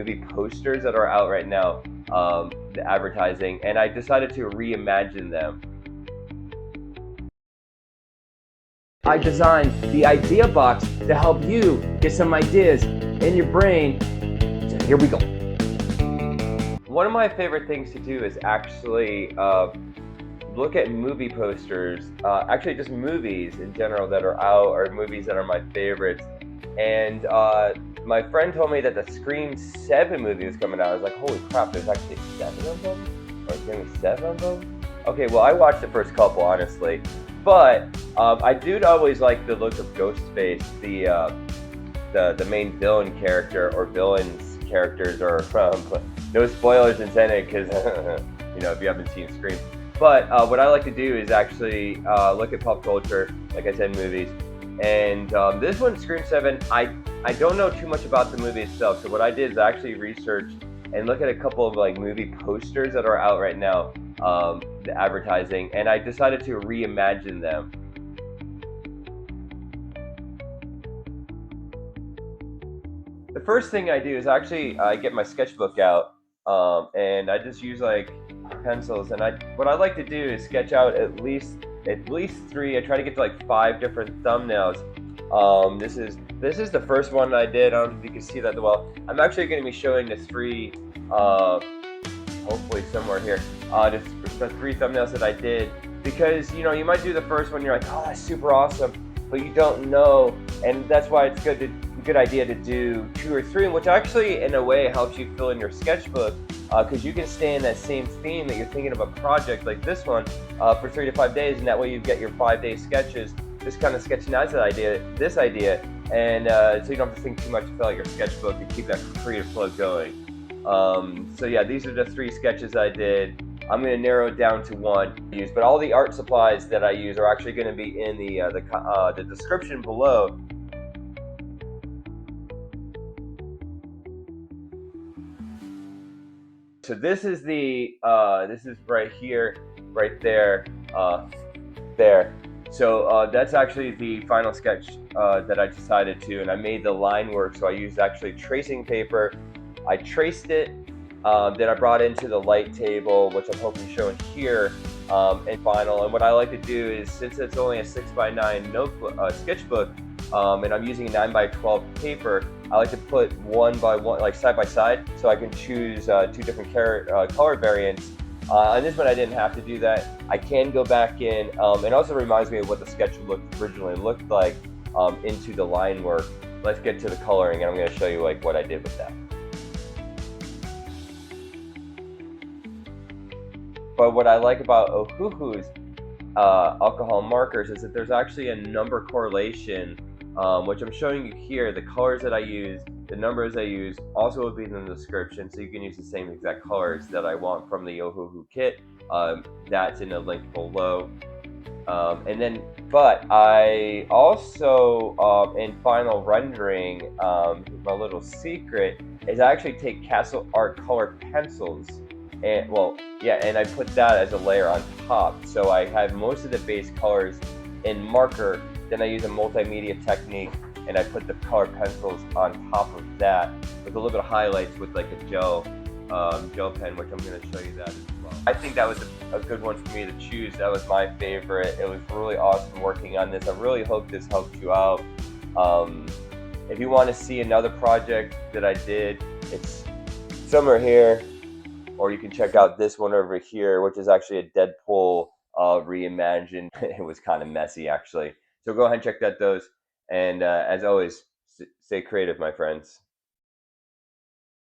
movie posters that are out right now, the advertising, and I decided to reimagine them. I designed the idea box to help you get some ideas in your brain. So here we go. One of my favorite things to do is actually look at movie posters, actually just movies in general that are out, or movies that are my favorites. And my friend told me that the Scream 7 movie was coming out. I was like, holy crap, there's actually 7 of them? Or is there 7 of them? Okay, well, I watched the first couple, honestly. But I do always like the look of Ghostface, the main villain character, or villains characters, or no spoilers intended, because if you haven't seen Scream. But what I like to do is actually look at pop culture, like I said, movies. And this one, Scream 7, I don't know too much about the movie itself. So what I did is I actually researched and look at a couple of like movie posters that are out right now, the advertising, and I decided to reimagine them. The first thing I do is actually I get my sketchbook out, and I just use like pencils, and what I like to do is sketch out at least 3. I try to get to like 5 different thumbnails. This is the first one I did. I don't know if you can see that well. I'm actually going to be showing the 3, hopefully somewhere here, the 3 thumbnails that I did, because you might do the first one, you're like, oh, that's super awesome, but you don't know, and that's why it's a good idea to do 2 or 3, which actually in a way helps you fill in your sketchbook, because you can stay in that same theme that you're thinking of a project like this one for 3 to 5 days, and that way you get your 5-day sketches, just kind of sketching out this idea, and so you don't have to think too much to fill out your sketchbook and keep that creative flow going. So yeah, these are the 3 sketches I did. I'm going to narrow it down to 1 to use, but all the art supplies that I use are actually going to be in the description below. So this is this is right here, right there, there. So that's actually the final sketch that I decided to, and I made the line work. So I used actually tracing paper. I traced it, then I brought into the light table, which I'm hoping to show in here, and final. And what I like to do is, since it's only a 6x9 notebook, sketchbook, and I'm using 9x12 paper, I like to put 1 by 1, like side by side, so I can choose 2 different color variants. On this one, I didn't have to do that. I can go back in, it also reminds me of what the sketch originally looked like into the line work. Let's get to the coloring, and I'm going to show you like what I did with that. But what I like about Ohuhu's alcohol markers is that there's actually a number correlation, which I'm showing you here. The colors that I use, the numbers I use, also will be in the description, so you can use the same exact colors that I want from the Ohuhu kit. That's in the link below. But I also, in final rendering, my little secret is I actually take Castle Art color pencils, and and I put that as a layer on top. So I have most of the base colors in marker, then I use a multimedia technique, and I put the color pencils on top of that with a little bit of highlights with like a gel pen, which I'm going to show you that as well. I think that was a good one for me to choose. That was my favorite. It was really awesome working on this. I really hope this helped you out. If you want to see another project that I did, it's somewhere here, or you can check out this one over here, which is actually a Deadpool reimagined. It was kind of messy, actually. So go ahead and check out those. And as always, stay creative, my friends.